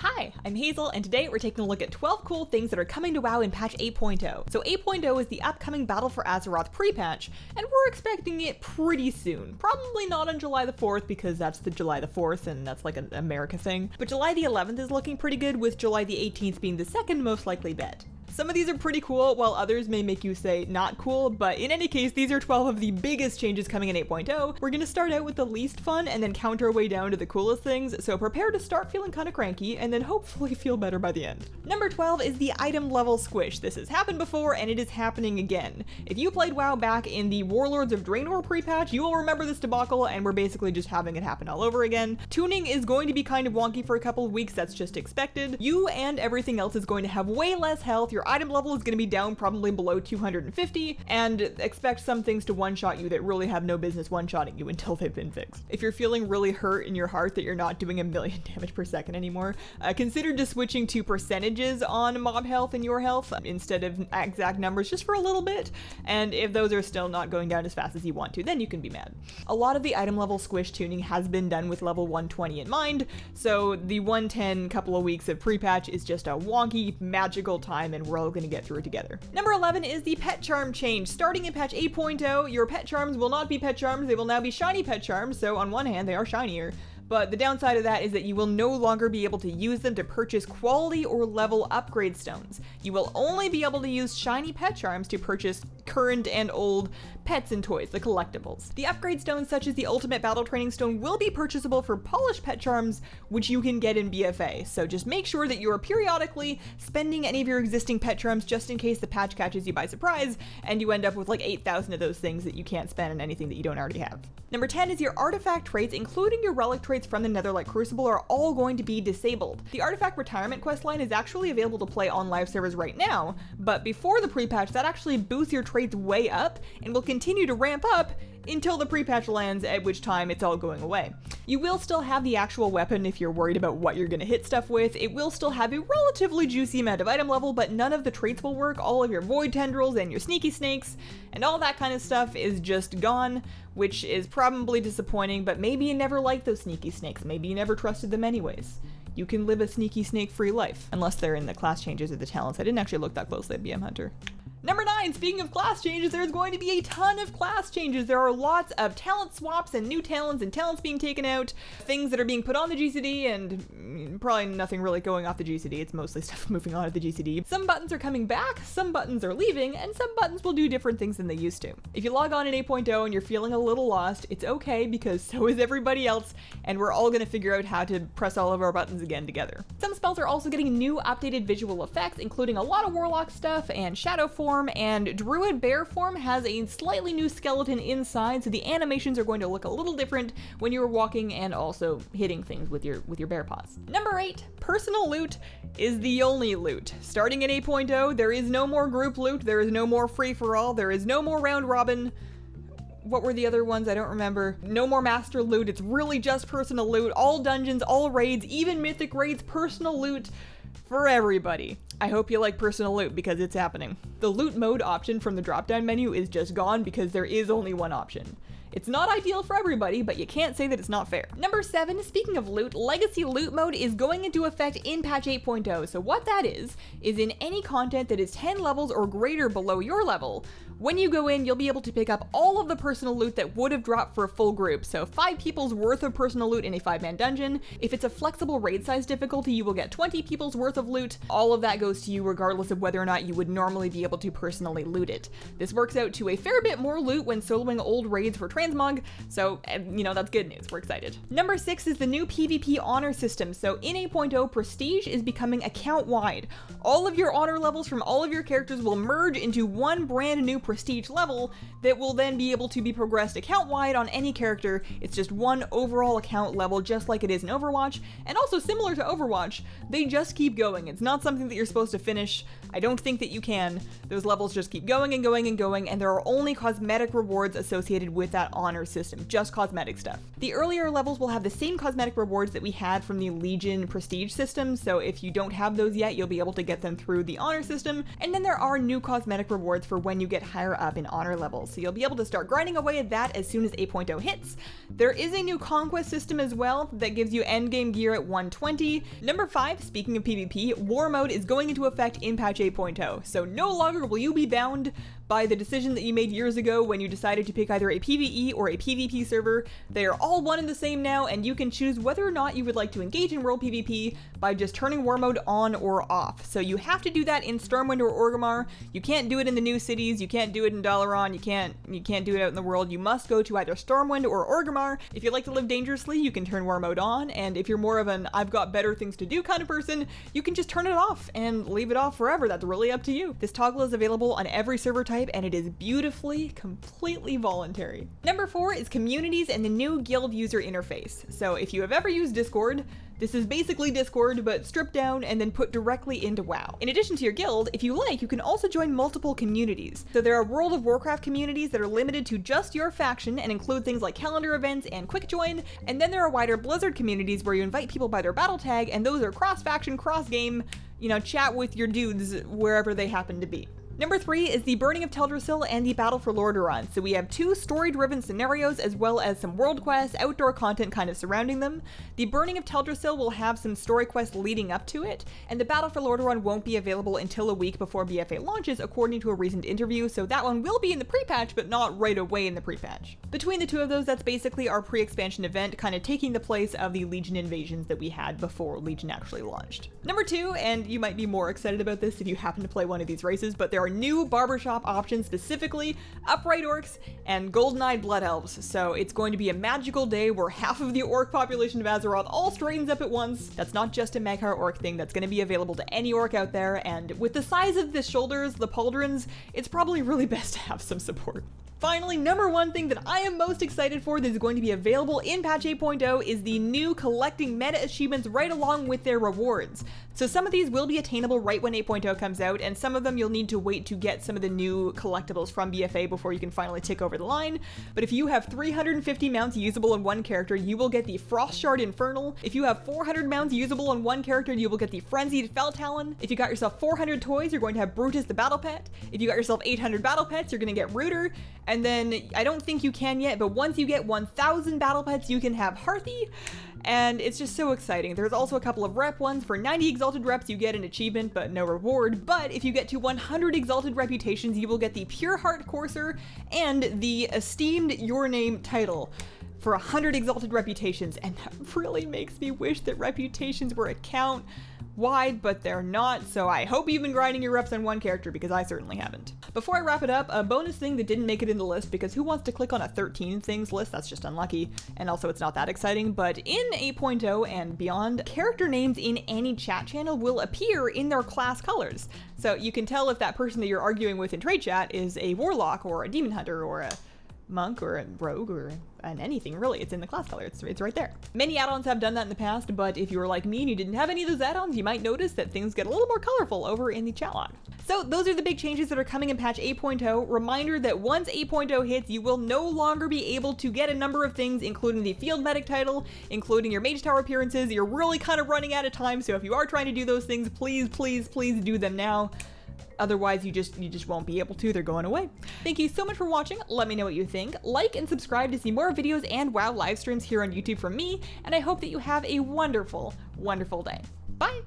Hi, I'm Hazel, and today we're taking a look at 12 cool things that are coming to WoW in patch 8.0. So 8.0 is the upcoming Battle for Azeroth pre-patch, and we're expecting it pretty soon. Probably not on July the 4th, because that's the July the 4th, and that's like an America thing. But July the 11th is looking pretty good, with July the 18th being the second most likely bet. Some of these are pretty cool, while others may make you say not cool, but in any case, these are 12 of the biggest changes coming in 8.0. We're gonna start out with the least fun and then counter our way down to the coolest things, so prepare to start feeling kinda cranky and then hopefully feel better by the end. Number 12 is the item level squish. This has happened before and it is happening again. If you played WoW back in the Warlords of Draenor pre-patch, you will remember this debacle, and we're basically just having it happen all over again. Tuning is going to be kind of wonky for a couple of weeks, that's just expected. You and everything else is going to have way less health, your item level is going to be down probably below 250, and expect some things to one-shot you that really have no business one-shotting you until they've been fixed. If you're feeling really hurt in your heart that you're not doing 1,000,000 damage per second anymore, consider just switching to percentages on mob health and your health instead of exact numbers just for a little bit, and if those are still not going down as fast as you want to, then you can be mad. A lot of the item level squish tuning has been done with level 120 in mind, so the 110 couple of weeks of pre-patch is just a wonky, magical time, and we're all going to get through it together. Number 11 is the pet charm change. Starting in patch 8.0, your pet charms will not be pet charms, they will now be shiny pet charms, so on one hand they are shinier. But the downside of that is that you will no longer be able to use them to purchase quality or level upgrade stones. You will only be able to use shiny pet charms to purchase current and old pets and toys, the collectibles. The upgrade stones such as the ultimate battle training stone will be purchasable for polished pet charms, which you can get in BfA. So just make sure that you are periodically spending any of your existing pet charms just in case the patch catches you by surprise and you end up with like 8,000 of those things that you can't spend on anything that you don't already have. Number 10 is your artifact traits, including your relic traits from the Netherlight Crucible, are all going to be disabled. The artifact retirement questline is actually available to play on live servers right now, but before the pre-patch that actually boosts your traits way up and will continue to ramp up until the pre-patch lands, at which time it's all going away. You will still have the actual weapon if you're worried about what you're gonna hit stuff with. It will still have a relatively juicy amount of item level, but none of the traits will work. All of your void tendrils and your sneaky snakes and all that kind of stuff is just gone, which is probably disappointing, but maybe you never liked those sneaky snakes. Maybe you never trusted them anyways. You can live a sneaky snake-free life, unless they're in the class changes or the talents. I didn't actually look that closely at BM Hunter. Number 9, speaking of class changes, there's going to be a ton of class changes. There are lots of talent swaps and new talents and talents being taken out, things that are being put on the GCD, and probably nothing really going off the GCD. It's mostly stuff moving on at the GCD. Some buttons are coming back, some buttons are leaving, and some buttons will do different things than they used to. If you log on in 8.0 and you're feeling a little lost, it's okay, because so is everybody else, and we're all gonna figure out how to press all of our buttons again together. Some spells are also getting new updated visual effects, including a lot of Warlock stuff and Shadow form, and Druid Bear form has a slightly new skeleton inside, so the animations are going to look a little different when you're walking and also hitting things with your bear paws. Number 8, personal loot is the only loot. Starting in 8.0, there is no more group loot, there is no more free-for-all, there is no more round robin. What were the other ones? I don't remember. No more master loot, it's really just personal loot. All dungeons, all raids, even mythic raids, personal loot for everybody. I hope you like personal loot because it's happening. The loot mode option from the drop-down menu is just gone because there is only one option. It's not ideal for everybody, but you can't say that it's not fair. Number 7, speaking of loot, Legacy Loot Mode is going into effect in patch 8.0. So what that is in any content that is 10 levels or greater below your level, when you go in, you'll be able to pick up all of the personal loot that would have dropped for a full group. So 5 people's worth of personal loot in a 5-man dungeon. If it's a flexible raid size difficulty, you will get 20 people's worth of loot. All of that goes to you regardless of whether or not you would normally be able to personally loot it. This works out to a fair bit more loot when soloing old raids for transmog, so that's good news. We're excited. Number 6 is the new PvP honor system. So in 8.0, Prestige is becoming account-wide. All of your honor levels from all of your characters will merge into one brand new Prestige level that will then be able to be progressed account-wide on any character. It's just one overall account level, just like it is in Overwatch, and also similar to Overwatch, they just keep going. It's not something that you're supposed to finish. I don't think that you can. Those levels just keep going and going and going, and there are only cosmetic rewards associated with that honor system, just cosmetic stuff. The earlier levels will have the same cosmetic rewards that we had from the Legion Prestige system, so if you don't have those yet, you'll be able to get them through the honor system, and then there are new cosmetic rewards for when you get higher up in honor levels, so you'll be able to start grinding away at that as soon as 8.0 hits. There is a new conquest system as well that gives you endgame gear at 120. Number 5, speaking of PvP, War Mode is going into effect in patch 8.0, so no longer will you be bound by the decision that you made years ago when you decided to pick either a PvE or a PvP server. They are all one and the same now, and you can choose whether or not you would like to engage in world PvP by just turning War Mode on or off. So you have to do that in Stormwind or Orgrimmar. You can't do it in the new cities, you can't do it in Dalaran, you can't do it out in the world. You must go to either Stormwind or Orgrimmar. If you like to live dangerously, you can turn War Mode on, and if you're more of an I've got better things to do kind of person, you can just turn it off and leave it off forever. That's really up to you. This toggle is available on every server type, and it is beautifully, completely voluntary. Number 4 is communities and the new guild user interface. So if you have ever used Discord, this is basically Discord, but stripped down and then put directly into WoW. In addition to your guild, if you like, you can also join multiple communities. So there are World of Warcraft communities that are limited to just your faction and include things like calendar events and quick join, and then there are wider Blizzard communities where you invite people by their battle tag, and those are cross-faction, cross-game, chat with your dudes wherever they happen to be. Number 3 is the Burning of Teldrassil and the Battle for Lordaeron. So we have 2 story-driven scenarios as well as some world quests, outdoor content kind of surrounding them. The Burning of Teldrassil will have some story quests leading up to it, and the Battle for Lordaeron won't be available until a week before BfA launches, according to a recent interview, so that one will be in the pre-patch, but not right away in the pre-patch. Between the two of those, that's basically our pre-expansion event, kind of taking the place of the Legion invasions that we had before Legion actually launched. Number 2, and you might be more excited about this if you happen to play one of these races, but there are new barbershop options, specifically Upright Orcs and Golden-Eyed Blood Elves. So it's going to be a magical day where half of the orc population of Azeroth all straightens up at once. That's not just a Mag'har orc thing, that's going to be available to any orc out there, and with the size of the shoulders, the pauldrons, it's probably really best to have some support. Finally, number 1 thing that I am most excited for that is going to be available in patch 8.0 is the new collecting meta achievements right along with their rewards. So some of these will be attainable right when 8.0 comes out, and some of them you'll need to wait to get some of the new collectibles from BfA before you can finally tick over the line. But if you have 350 mounts usable in one character, you will get the Frost Shard Infernal. If you have 400 mounts usable in one character, you will get the Frenzied Feltalon. If you got yourself 400 toys, you're going to have Brutus the Battle Pet. If you got yourself 800 Battle Pets, you're going to get Rooter. And then, I don't think you can yet, but once you get 1,000 Battle Pets, you can have Hearthy. And it's just so exciting. There's also a couple of rep ones. For 90 exalted reps, you get an achievement, but no reward. But if you get to 100 exalted reputations, you will get the Pure Heart Courser and the Esteemed Your Name title for 100 exalted reputations. And that really makes me wish that reputations were account wide, but they're not, so I hope you've been grinding your reps on one character, because I certainly haven't. Before I wrap it up, a bonus thing that didn't make it in the list, because who wants to click on a 13 things list? That's just unlucky, and also it's not that exciting, but in 8.0 and beyond, character names in any chat channel will appear in their class colors. So you can tell if that person that you're arguing with in trade chat is a warlock or a demon hunter or a monk or a rogue or an anything, really. It's in the class color. It's right there. Many add-ons have done that in the past, but if you were like me and you didn't have any of those add-ons, you might notice that things get a little more colorful over in the chat log. So those are the big changes that are coming in patch 8.0. Reminder that once 8.0 hits, you will no longer be able to get a number of things, including the field medic title, including your mage tower appearances. You're really kind of running out of time, so if you are trying to do those things, please, please, please do them now. Otherwise, you just won't be able to. They're going away. Thank you so much for watching. Let me know what you think. Like and subscribe to see more videos and WoW live streams here on YouTube from me, and I hope that you have a wonderful, wonderful day. Bye!